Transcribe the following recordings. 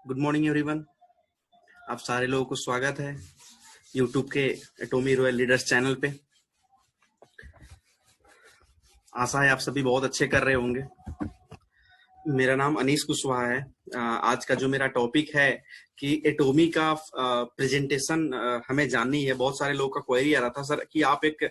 Good morning everyone. आप सारे लोगों को स्वागत है यूट्यूब के एटॉमी रॉयल लीडर्स चैनल पे। आशा है आप सभी बहुत अच्छे कर रहे होंगे। मेरा नाम अनीश कुशवाहा है। आज का जो मेरा टॉपिक है कि एटॉमी का प्रेजेंटेशन हमें जाननी है। बहुत सारे लोगों का क्वेरी आ रहा था सर कि आप एक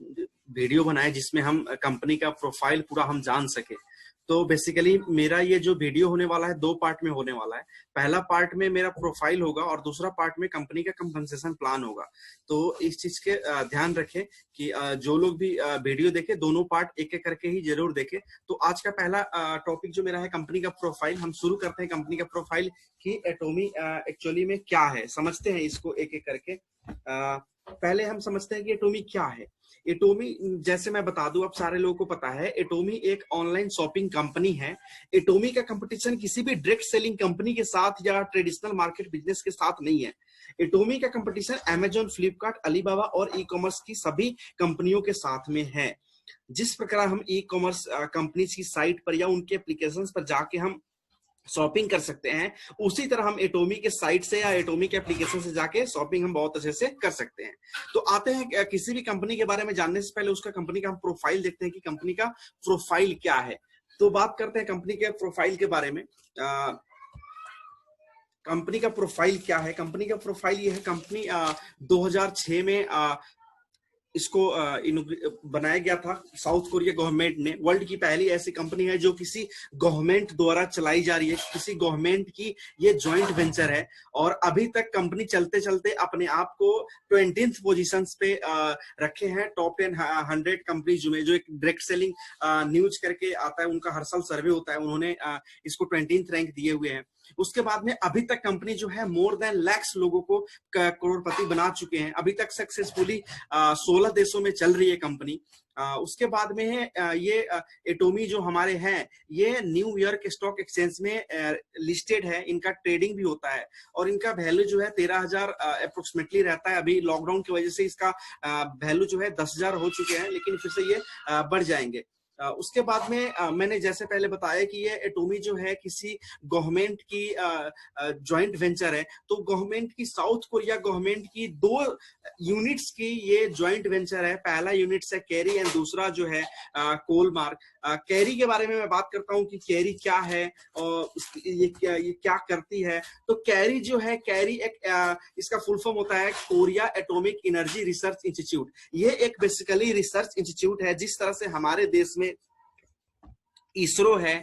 वीडियो बनाए जिसमें हम कंपनी का प्रोफाइल पूरा हम जान सके। तो बेसिकली मेरा ये जो वीडियो होने वाला है 2 पार्ट में होने वाला है। पहला पार्ट में मेरा प्रोफाइल होगा और दूसरा पार्ट में कंपनी का कंपनसेशन प्लान होगा। तो इस चीज के ध्यान रखें कि जो लोग भी वीडियो देखे दोनों पार्ट एक एक करके ही जरूर देखें। तो आज का पहला टॉपिक जो मेरा है कंपनी का प्रोफाइल। हम शुरू करते हैं कंपनी का प्रोफाइल कि एटॉमी एक्चुअली में क्या है, समझते हैं इसको एक एक करके। पहले हम समझते हैं कि एटॉमी क्या है। एटॉमी, जैसे मैं बता दूं, अब सारे लोगों को पता है, एटॉमी एक ऑनलाइन शॉपिंग कंपनी है। एटॉमी का कंपटीशन किसी भी डायरेक्ट सेलिंग कंपनी के साथ या ट्रेडिशनल मार्केट बिजनेस के साथ नहीं है। एटॉमी का कंपटीशन अमेजॉन, फ्लिपकार्ट, अलीबाबा और ई कॉमर्स की सभी कंपनियों के साथ में है। जिस प्रकार हम ई कॉमर्स कंपनीज की साइट पर या उनके एप्लीकेशंस पर जाके हम शॉपिंग कर सकते हैं, उसी तरह हम एटॉमी के साइट से या एटॉमी के एप्लीकेशन से जाके शॉपिंग हम बहुत अच्छे से कर सकते हैं। तो आते हैं किसी भी कंपनी के बारे में जानने से पहले उसका कंपनी का हम प्रोफाइल देखते हैं कि कंपनी का प्रोफाइल क्या है। तो बात करते हैं कंपनी के प्रोफाइल के बारे में। कंपनी का प्रोफाइल क्या है? कंपनी का प्रोफाइल ये है, कंपनी 2006 में इसको बनाया गया था साउथ कोरिया गवर्नमेंट ने। वर्ल्ड की पहली ऐसी कंपनी है जो किसी गवर्नमेंट द्वारा चलाई जा रही है, किसी गवर्नमेंट की ये जॉइंट वेंचर है। और अभी तक कंपनी चलते चलते अपने आप को 20th पोजीशंस पे रखे हैं। टॉप 10 100 कंपनीज में जो एक डायरेक्ट सेलिंग न्यूज करके आता है, उनका हर साल सर्वे होता है, उन्होंने इसको 20th रैंक दिए हुए हैं। उसके बाद में अभी तक कंपनी जो है मोर देन लैक्स लोगों को करोड़पति बना चुके हैं। अभी तक सक्सेसफुली 16 देशों में चल रही है कंपनी। उसके बाद में है ये एटॉमी जो हमारे हैं, ये न्यूयॉर्क स्टॉक एक्सचेंज में लिस्टेड है। इनका ट्रेडिंग भी होता है और इनका वैल्यू जो है 13,000 अप्रोक्सीमेटली रहता है। अभी लॉकडाउन की वजह से इसका वैल्यू जो है 10,000 हो चुके हैं, लेकिन फिर से ये बढ़ जाएंगे। उसके बाद में मैंने जैसे पहले बताया कि ये एटॉमी जो है किसी गवर्नमेंट की जॉइंट वेंचर है। तो गवर्नमेंट की, साउथ कोरिया गवर्नमेंट की 2 यूनिट्स की ये जॉइंट वेंचर है। पहला यूनिट है कैरी एंड दूसरा जो है कोलमार्क। कैरी के बारे में मैं बात करता हूँ कि कैरी क्या है और ये क्या करती है। तो कैरी जो है, कैरी एक इसका फुल फॉर्म होता है Korea atomic energy research institute. ये एक बेसिकली रिसर्च इंस्टीट्यूट है। जिस तरह से हमारे देश में इसरो है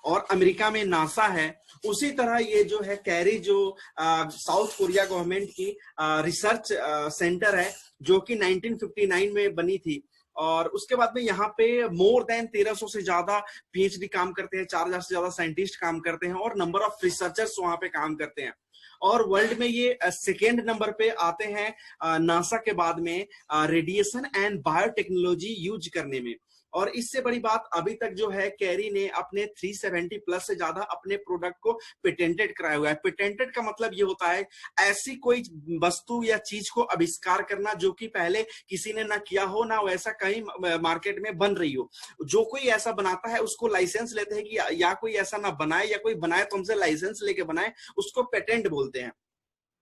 और अमेरिका में नासा है, उसी तरह ये जो है कैरी जो साउथ कोरिया गवर्नमेंट की रिसर्च सेंटर है, जो कि 1959 में बनी थी। और उसके बाद में यहाँ पे मोर देन 1300 से ज्यादा पीएचडी काम करते हैं, 4000 से ज्यादा साइंटिस्ट काम करते हैं और नंबर ऑफ रिसर्चर्स वहां पे काम करते हैं। और वर्ल्ड में ये सेकेंड नंबर पे आते हैं नासा के बाद में रेडिएशन एंड बायोटेक्नोलॉजी यूज करने में। और इससे बड़ी बात, अभी तक जो है कैरी ने अपने 370 प्लस से ज्यादा अपने प्रोडक्ट को पेटेंटेड कराया हुआ है। पेटेंटेड का मतलब ये होता है ऐसी कोई वस्तु या चीज को आविष्कार करना जो कि पहले किसी ने ना किया हो, ना वैसा कहीं मार्केट में बन रही हो। जो कोई ऐसा बनाता है उसको लाइसेंस लेते हैं कि या कोई ऐसा ना बनाए, या कोई बनाए तो हमसे लाइसेंस लेके बनाए, उसको पेटेंट बोलते हैं।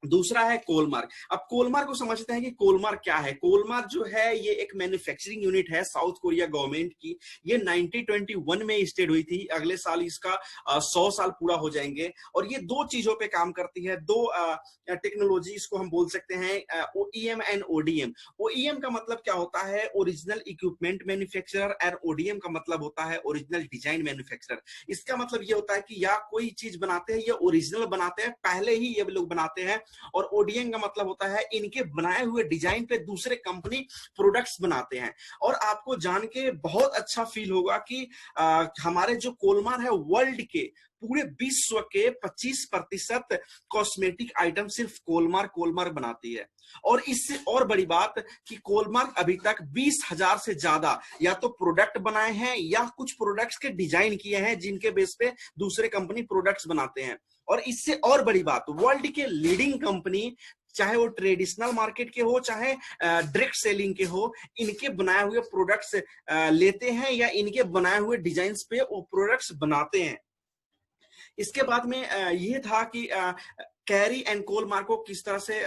दूसरा है कोलमार्क। अब कोलमार्क को समझते हैं कि कोलमार्क क्या है। कोलमार्क जो है ये एक मैन्युफैक्चरिंग यूनिट है साउथ कोरिया गवर्नमेंट की। ये 1921 में स्टेट हुई थी। अगले साल इसका 100 साल पूरा हो जाएंगे। और ये 2 चीजों पे काम करती है, 2 टेक्नोलॉजीज को हम बोल सकते हैं, ओईएम एंड ओडीएम। ओईएम का मतलब क्या होता है? Original equipment manufacturer. And ODM का मतलब होता है ओरिजिनल डिजाइन मैन्युफैक्चरर। इसका मतलब ये होता है कि या कोई चीज बनाते हैं, या ओरिजिनल बनाते हैं, पहले ही ये लोग बनाते हैं। और ओडीएम का मतलब होता है इनके बनाए हुए डिजाइन पे दूसरे कंपनी प्रोडक्ट्स बनाते हैं। और आपको जान के बहुत अच्छा फील होगा कि हमारे जो कोलमार है, वर्ल्ड के पूरे विश्व के 25% कॉस्मेटिक आइटम सिर्फ कोलमार बनाती है। और इससे और बड़ी बात कि कोलमार अभी तक 20,000 से ज्यादा या तो प्रोडक्ट बनाए हैं या कुछ प्रोडक्ट्स के डिजाइन किए हैं, जिनके बेस पे दूसरे कंपनी प्रोडक्ट्स बनाते हैं। और इससे और बड़ी बात, वर्ल्ड के लीडिंग कंपनी, चाहे वो ट्रेडिशनल मार्केट के हो चाहे डायरेक्ट सेलिंग के हो, इनके बनाए हुए प्रोडक्ट्स लेते हैं या इनके बनाए हुए डिजाइन पे वो प्रोडक्ट्स बनाते हैं। इसके बाद में ये था कि कैरी एंड कोलमार को किस तरह से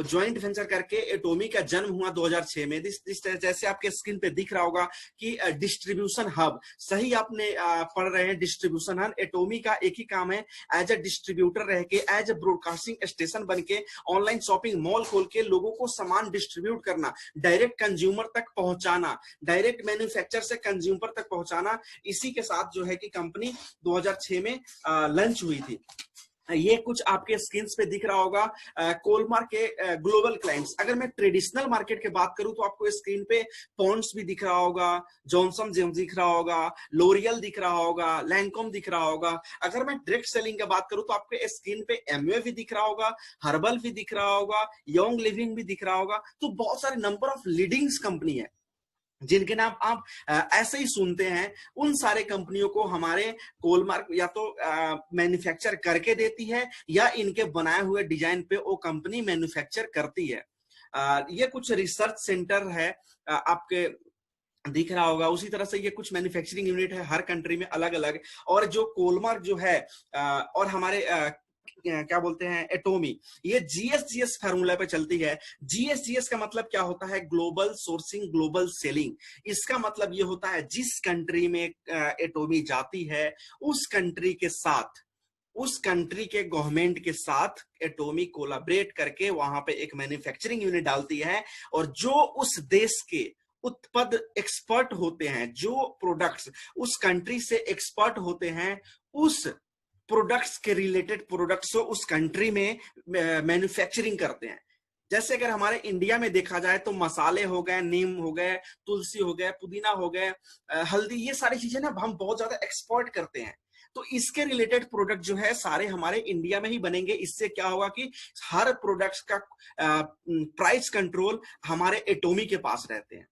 ज्वाइंट वेंचर करके एटॉमी का जन्म हुआ 2006 में। जैसे आपके स्क्रीन पे दिख रहा होगा कि डिस्ट्रीब्यूशन हब, सही आपने पढ़ रहे हैं, डिस्ट्रीब्यूशन हब। एटॉमी का एक ही काम है, एज ए डिस्ट्रीब्यूटर रह के, एज ए ब्रॉडकास्टिंग स्टेशन बन के, ऑनलाइन शॉपिंग मॉल खोल के लोगों को सामान डिस्ट्रीब्यूट करना, डायरेक्ट कंज्यूमर तक पहुंचाना, डायरेक्ट मैन्युफैक्चर से कंज्यूमर तक पहुंचाना। इसी के साथ जो है कि कंपनी 2006 में लॉन्च हुई थी। ये कुछ आपके स्क्रीन पे दिख रहा होगा कोलमार के ग्लोबल क्लाइंट्स। अगर मैं ट्रेडिशनल मार्केट की बात करूं तो आपको स्क्रीन पे पॉन्ड्स भी दिख रहा होगा, जॉनसन जेम्स दिख रहा होगा, लोरियल दिख रहा होगा, लैंकॉम दिख रहा होगा। अगर मैं डायरेक्ट सेलिंग की बात करूं तो आपके स्क्रीन पे एमवे भी दिख रहा होगा, हर्बल भी दिख रहा होगा, यंग लिविंग भी दिख रहा होगा। तो बहुत सारे नंबर ऑफ लीडिंग्स कंपनी है जिनके नाम आप ऐसे ही सुनते हैं। उन सारे कंपनियों को हमारे कोलमार्क या तो मैन्युफैक्चर करके देती है या इनके बनाए हुए डिजाइन पे वो कंपनी मैन्युफैक्चर करती है। ये कुछ रिसर्च सेंटर है आपके दिख रहा होगा। उसी तरह से ये कुछ मैन्युफैक्चरिंग यूनिट है हर कंट्री में अलग अलग। और जो कोलमार्क जो है और हमारे क्या बोलते हैं एटॉमी, ये जीएसजीएस फार्मूला पे चलती है। जीएसजीएस का मतलब क्या होता है? Global sourcing, global selling. इसका मतलब ये होता है जिस कंट्री में एटॉमी जाती है उस कंट्री के साथ, उस कंट्री के गवर्नमेंट के साथ एटॉमी कोलैबोरेट करके वहां पे एक मैन्युफैक्चरिंग यूनिट डालती है। और जो उस देश के उत्पाद एक्सपर्ट होते हैं, जो प्रोडक्ट्स उस कंट्री से एक्सपर्ट होते हैं, उस प्रोडक्ट्स के रिलेटेड प्रोडक्ट्स उस कंट्री में मैन्युफैक्चरिंग करते हैं। जैसे अगर हमारे इंडिया में देखा जाए तो मसाले हो गए, नीम हो गए, तुलसी हो गए, पुदीना हो गए, हल्दी, ये सारी चीजें ना हम बहुत ज्यादा एक्सपोर्ट करते हैं। तो इसके रिलेटेड प्रोडक्ट जो है सारे हमारे इंडिया में ही बनेंगे। इससे क्या होगा कि हर प्रोडक्ट्स का प्राइस कंट्रोल हमारे एटॉमी के पास रहते हैं।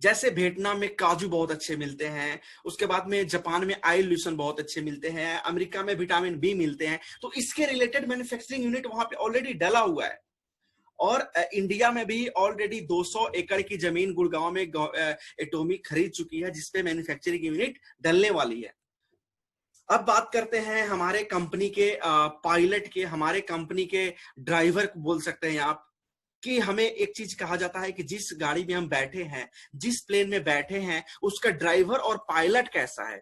जैसे वियतनाम में काजू बहुत अच्छे मिलते हैं, उसके बाद में जापान में ऑयल लोशन बहुत अच्छे मिलते हैं, अमेरिका में विटामिन बी मिलते हैं। तो इसके रिलेटेड मैन्युफैक्चरिंग यूनिट वहां पे ऑलरेडी डला हुआ है। और इंडिया में भी ऑलरेडी 200 एकड़ की जमीन गुड़गांव में एटॉमी खरीद चुकी है जिसपे मैन्युफैक्चरिंग यूनिट डलने वाली है। अब बात करते हैं हमारे कंपनी के पायलट के, हमारे कंपनी के ड्राइवर बोल सकते हैं आप, कि हमें एक चीज कहा जाता है कि जिस गाड़ी में हम बैठे हैं, जिस प्लेन में बैठे हैं, उसका ड्राइवर और पायलट कैसा है।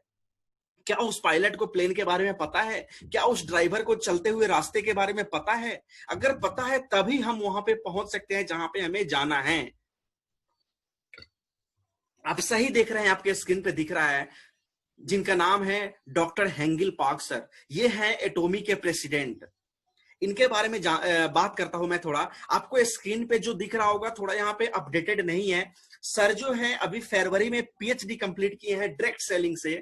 क्या उस पायलट को प्लेन के बारे में पता है? क्या उस ड्राइवर को चलते हुए रास्ते के बारे में पता है? अगर पता है तभी हम वहां पे पहुंच सकते हैं जहां पे हमें जाना है। आप सही देख रहे हैं, आपके स्क्रीन पे दिख रहा है, जिनका नाम है डॉक्टर हेंगिल पार्क सर। ये है एटॉमी के प्रेसिडेंट। इनके बारे में बात करता हूं मैं थोड़ा। आपको स्क्रीन पे जो दिख रहा होगा थोड़ा यहाँ पे अपडेटेड नहीं है। सर जो है अभी फरवरी में पीएचडी कंप्लीट किए हैं डायरेक्ट सेलिंग से।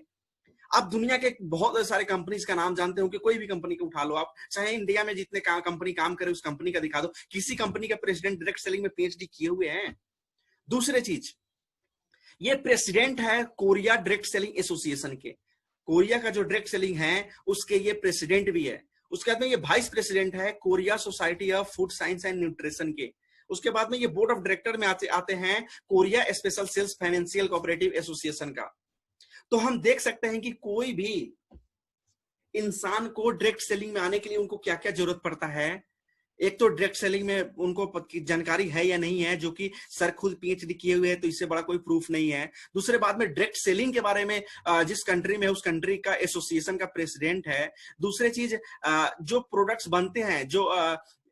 आप दुनिया के बहुत सारे कंपनीज का नाम जानते हो कि कोई भी कंपनी को उठा लो आप, चाहे इंडिया में जितने कंपनी काम करे उस कंपनी का दिखा दो, किसी कंपनी का प्रेसिडेंट डायरेक्ट सेलिंग में पीएचडी किए हुए हैं। दूसरी चीज, ये प्रेसिडेंट है कोरिया डायरेक्ट सेलिंग एसोसिएशन के। कोरिया का जो डायरेक्ट सेलिंग है उसके ये प्रेसिडेंट भी है। उसके बाद में ये वाइस प्रेसिडेंट है Korea society of food science and nutrition के। उसके बाद में ये बोर्ड ऑफ डायरेक्टर में आते हैं Korea special cells financial cooperative association का। तो हम देख सकते हैं कि कोई भी इंसान को डायरेक्ट सेलिंग में आने के लिए उनको क्या क्या जरूरत पड़ता है। एक तो डायरेक्ट सेलिंग में उनको जानकारी है या नहीं है, जो कि सर खुद पीएचडी किए हुए हैं, तो इससे बड़ा कोई प्रूफ नहीं है। दूसरे बाद में डायरेक्ट सेलिंग के बारे में जिस कंट्री में उस कंट्री का एसोसिएशन का प्रेसिडेंट है। दूसरी चीज, जो प्रोडक्ट्स बनते हैं, जो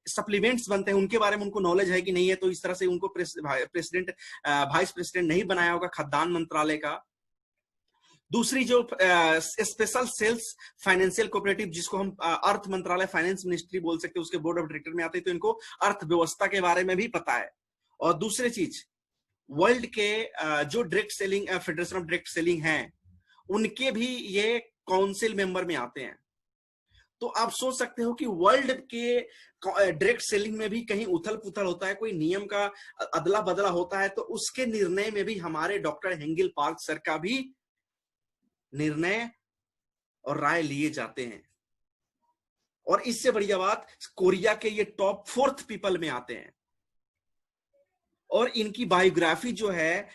सप्लीमेंट्स बनते हैं, उनके बारे में उनको नॉलेज है कि नहीं है, तो इस तरह से उनको प्रेसिडेंट वाइस प्रेसिडेंट नहीं बनाया होगा खाद्यान्न मंत्रालय का। दूसरी जो स्पेशल सेल्स फाइनेंशियल कोऑपरेटिव, जिसको हम अर्थ मंत्रालय फाइनेंस मिनिस्ट्री बोल सकते हैं, उसके बोर्ड ऑफ डायरेक्टर में आते हैं, तो इनको अर्थव्यवस्था के बारे में भी पता है। और दूसरी चीज, वर्ल्ड के जो direct selling federation of direct selling है, उनके भी ये काउंसिल मेंबर में आते हैं। तो आप सोच सकते हो कि वर्ल्ड के डायरेक्ट सेलिंग में भी कहीं उथल पुथल होता है, कोई नियम का अदला बदला होता है, तो उसके निर्णय में भी हमारे डॉक्टर हेंगिल पार्क सर का भी निर्णय और राय लिए जाते हैं। और इससे बढ़िया बात, कोरिया के ये टॉप 4th पीपल में आते हैं। और इनकी बायोग्राफी जो है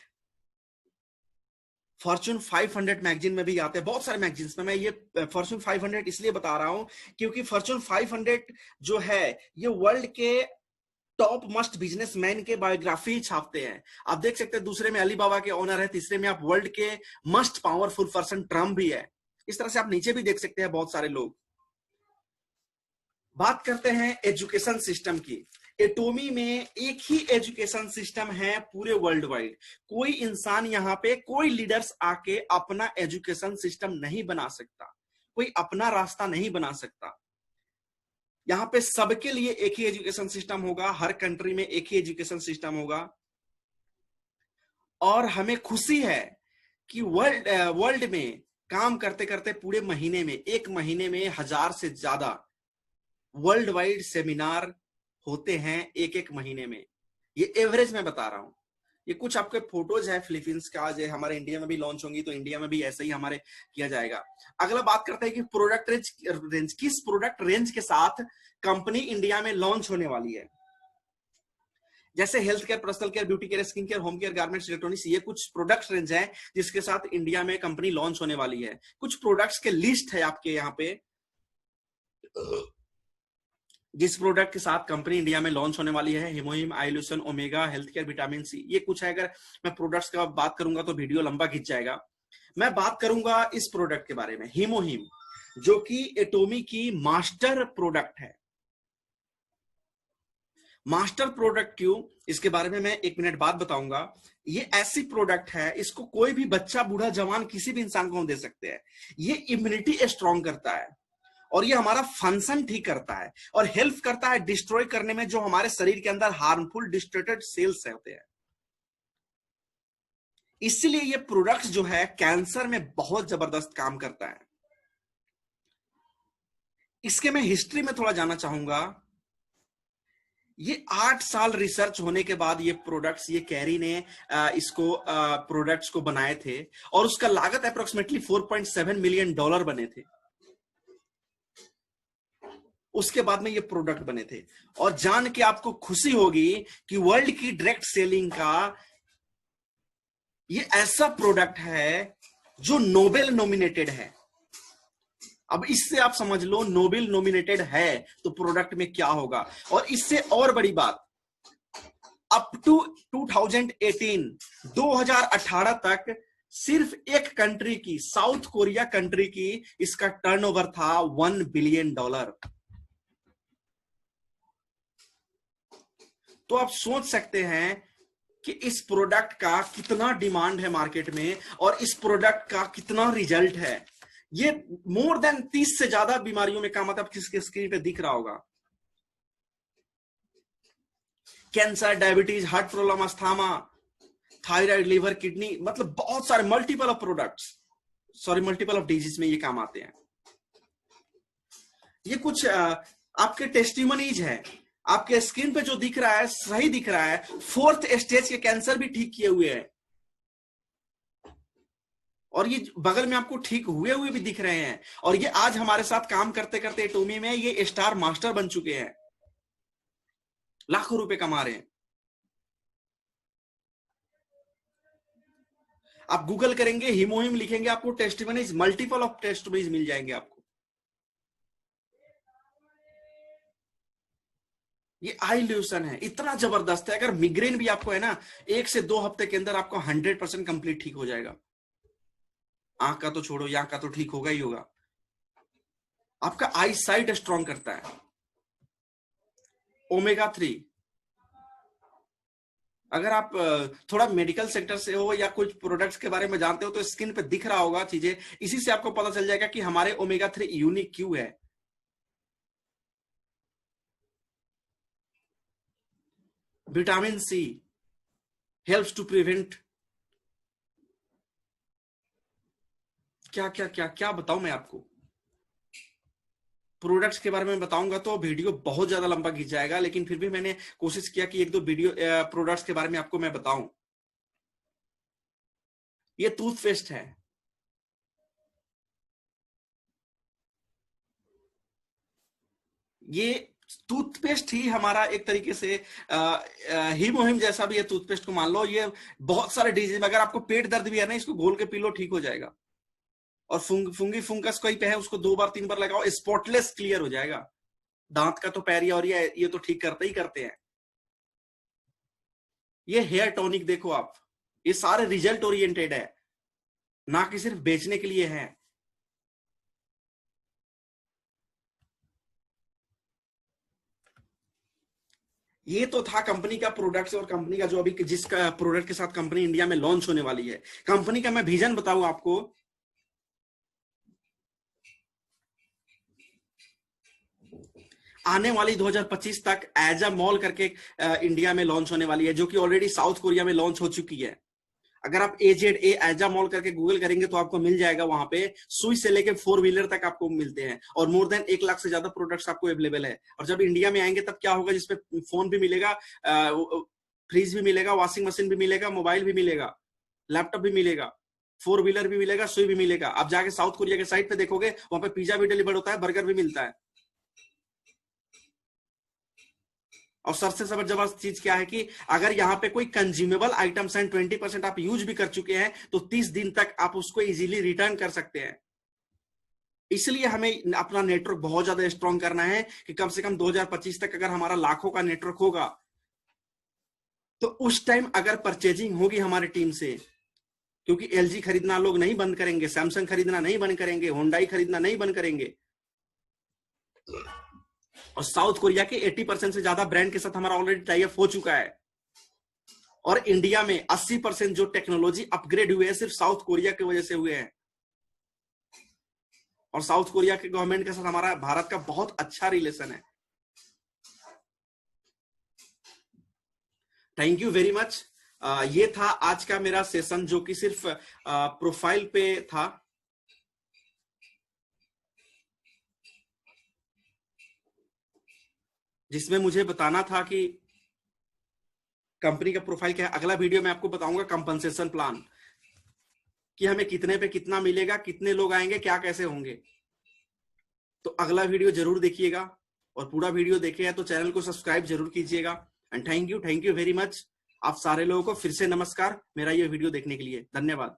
फॉर्च्यून 500 मैगजीन में भी आते हैं, बहुत सारे मैगजीन्स में। मैं ये फॉर्च्यून 500 इसलिए बता रहा हूं क्योंकि फॉर्च्यून 500 जो है ये वर्ल्ड के टॉप मस्ट बिजनेसमैन के बायोग्राफी छापते हैं। आप देख सकते हैं, दूसरे में अलीबाबा के ओनर है, तीसरे में आप वर्ल्ड के मस्ट पावरफुल पर्सन ट्रम्प भी है। इस तरह से आप नीचे भी देख सकते हैं बहुत सारे लोग। बात करते हैं एजुकेशन सिस्टम की। एटोमी में एक ही एजुकेशन सिस्टम है पूरे वर्ल्ड वाइड। कोई इंसान यहाँ पे, कोई लीडर्स आके अपना एजुकेशन सिस्टम नहीं बना सकता, कोई अपना रास्ता नहीं बना सकता। यहाँ पे सबके लिए एक ही एजुकेशन सिस्टम होगा, हर कंट्री में एक ही एजुकेशन सिस्टम होगा। और हमें खुशी है कि वर्ल्ड में काम करते करते पूरे महीने में, एक महीने में 1000 से ज्यादा वर्ल्ड वाइड सेमिनार होते हैं एक एक महीने में। ये एवरेज मैं बता रहा हूं। ये कुछ आपके फोटोज है फिलीपींस का, जो हमारे इंडिया में भी लॉन्च होंगी, तो इंडिया में भी ऐसे ही हमारे किया जाएगा। अगला बात करते हैं कि प्रोडक्ट रेंज, किस प्रोडक्ट रेंज के साथ कंपनी इंडिया में लॉन्च होने वाली है। जैसे health care, personal care, beauty care, skin care, home care, garments, electronics, ये कुछ प्रोडक्ट रेंज है जिसके साथ इंडिया में कंपनी लॉन्च होने वाली है। कुछ प्रोडक्ट्स के लिस्ट है आपके यहाँ पे, जिस प्रोडक्ट के साथ कंपनी इंडिया में लॉन्च होने वाली है। हिमोहिम, आइलूसन, omega, health care, vitamin C, ये कुछ है। अगर मैं प्रोडक्ट्स का बात करूंगा तो वीडियो लंबा खिंच जाएगा। मैं बात करूंगा इस प्रोडक्ट के बारे में, हिमोहिम, जो कि एटोमी की मास्टर प्रोडक्ट है। मास्टर प्रोडक्ट क्यों, इसके बारे में मैं 1 मिनट बाद बताऊंगा। ये ऐसी प्रोडक्ट है, इसको कोई भी बच्चा, बूढ़ा, जवान, किसी भी इंसान को हम दे सकते हैं। ये इम्यूनिटी स्ट्रांग करता है, और ये हमारा फंक्शन ठीक करता है, और हेल्प करता है डिस्ट्रॉय करने में जो हमारे शरीर के अंदर हार्मफुल डिस्ट्रेटेड सेल्स होते हैं। इसीलिए ये प्रोडक्ट जो है कैंसर में बहुत जबरदस्त काम करता है। इसके मैं हिस्ट्री में थोड़ा जानना चाहूंगा। ये 8 साल रिसर्च होने के बाद ये प्रोडक्ट्स, ये कैरी ने इसको प्रोडक्ट्स को बनाए थे, और उसका लागत अप्रोक्सीमेटली $4.7 मिलियन बने थे। उसके बाद में ये प्रोडक्ट बने थे। और जान के आपको खुशी होगी कि वर्ल्ड की डायरेक्ट सेलिंग का ये ऐसा प्रोडक्ट है जो नोबेल नॉमिनेटेड है। अब इससे आप समझ लो, नोबेल नॉमिनेटेड है तो प्रोडक्ट में क्या होगा। और इससे और बड़ी बात, अप टू 2018 तक सिर्फ एक कंट्री की, साउथ कोरिया कंट्री की, इसका टर्नओवर था $1 बिलियन। तो आप सोच सकते हैं कि इस प्रोडक्ट का कितना डिमांड है मार्केट में, और इस प्रोडक्ट का कितना रिजल्ट है। ये मोर देन 30 से ज्यादा बीमारियों में काम आता है। किसके स्क्रीन पे दिख रहा होगा, cancer, diabetes, heart problem, asthma, thyroid, liver, kidney, मतलब बहुत सारे multiple of products, sorry multiple of disease में ये काम आते हैं। ये कुछ आपके टेस्टिमनीज है। आपके स्क्रीन पे जो दिख रहा है सही दिख रहा है, 4th स्टेज के कैंसर भी ठीक किए हुए हैं, और ये बगल में आपको ठीक हुए भी दिख रहे हैं। और ये आज हमारे साथ काम करते करते एटोमी में ये स्टार मास्टर बन चुके हैं, लाखों रुपए कमा रहे हैं। आप गूगल करेंगे, हिमोहिम लिखेंगे, आपको टेस्टिमनीज, मल्टीपल ऑफ टेस्टिमनीज मिल जाएंगे आपको। ये आई ल्यूसन है, इतना जबरदस्त है। अगर मिग्रेन भी आपको है ना, 1 से 2 हफ्ते के अंदर आपको 100% कंप्लीट ठीक हो जाएगा। आंख का तो छोड़ो, यहाँ का तो ठीक होगा ही होगा। आपका आई साइट स्ट्रॉन्ग करता है। ओमेगा 3, अगर आप थोड़ा मेडिकल सेक्टर से हो या कुछ प्रोडक्ट्स के बारे में जानते हो तो स्किन पे दिख रहा होगा चीजें, इसी से आपको पता चल जाएगा कि हमारे ओमेगा 3 यूनिक क्यों है। Vitamin C helps to prevent, क्या क्या क्या क्या बताऊं मैं आपको। प्रोडक्ट्स के बारे में बताऊंगा तो वीडियो बहुत ज्यादा लंबा खिंच जाएगा, लेकिन फिर भी मैंने कोशिश किया कि 1-2 वीडियो प्रोडक्ट्स के बारे में आपको मैं बताऊं। ये टूथपेस्ट है, ये टूथपेस्ट ही हमारा एक तरीके से ही मुहिम जैसा भी है। टूथपेस्ट को मान लो, ये बहुत सारे डिजीज, अगर आपको पेट दर्द भी है ना, इसको घोल के पी लो, ठीक हो जाएगा। और फुंगी फंगस कोई पे है, उसको 2 बार 3 बार लगाओ, स्पॉटलेस क्लियर हो जाएगा। दांत का तो पैरिया और ये तो ठीक करते ही करते हैं। ये हेयर टॉनिक देखो आप, ये सारे रिजल्ट ओरिएंटेड है, ना कि सिर्फ बेचने के लिए है। ये तो था कंपनी का प्रोडक्ट्स और कंपनी का जो अभी जिसका प्रोडक्ट के साथ कंपनी इंडिया में लॉन्च होने वाली है। कंपनी का मैं विजन बताऊं आपको, आने वाली 2025 तक एज अ मॉल करके इंडिया में लॉन्च होने वाली है, जो कि ऑलरेडी साउथ कोरिया में लॉन्च हो चुकी है। अगर आप AZA एजा मॉल करके गूगल करेंगे तो आपको मिल जाएगा। वहां पे सुई से लेके 4 व्हीलर तक आपको मिलते हैं, और मोर देन 1 लाख से ज्यादा प्रोडक्ट्स आपको अवेलेबल है। और जब इंडिया में आएंगे तब क्या होगा, जिसपे फोन भी मिलेगा, फ्रिज भी मिलेगा, वॉशिंग मशीन भी मिलेगा, मोबाइल भी मिलेगा, लैपटॉप भी मिलेगा, 4 व्हीलर भी मिलेगा, सुई भी मिलेगा। आप जाके साउथ कोरिया के साइट पे देखोगे, वहां पे पिज्जा भी डिलीवर होता है, बर्गर भी मिलता है। और सबसे जबरदस्त चीज क्या है कि अगर यहाँ पे कोई कंज्यूमेबल आइटम्स हैं, 20% आप यूज भी कर चुके हैं, तो 30 दिन तक आप उसको इजीली रिटर्न कर सकते हैं। इसलिए हमें अपना नेटवर्क बहुत ज्यादा स्ट्रॉन्ग करना है कि कम से कम 2025 तक अगर हमारा लाखों का नेटवर्क होगा, तो उस टाइम अगर परचेजिंग होगी हमारी टीम से, क्योंकि LG खरीदना लोग नहीं बंद करेंगे, सैमसंग खरीदना नहीं बंद करेंगे, होंडाई खरीदना नहीं बंद करेंगे। और साउथ कोरिया के 80% से ज्यादा ब्रांड के साथ हमारा ऑलरेडी टाई अप हो चुका है। और इंडिया में 80% जो टेक्नोलॉजी अपग्रेड हुए हैं, सिर्फ साउथ कोरिया की वजह से हुए हैं। और साउथ कोरिया के गवर्नमेंट के साथ हमारा भारत का बहुत अच्छा रिलेशन है। Thank you very much. ये था आज का मेरा सेशन, जो कि सिर्फ प्रोफाइल पे था। जिसमें मुझे बताना था कि कंपनी का प्रोफाइल क्या है। अगला वीडियो में आपको बताऊंगा कंपनसेशन प्लान, कि हमें कितने पे कितना मिलेगा, कितने लोग आएंगे, क्या कैसे होंगे। तो अगला वीडियो जरूर देखिएगा, और पूरा वीडियो देखे तो चैनल को सब्सक्राइब जरूर कीजिएगा। And thank you very much. आप सारे लोगों को फिर से नमस्कार, मेरा ये वीडियो देखने के लिए धन्यवाद।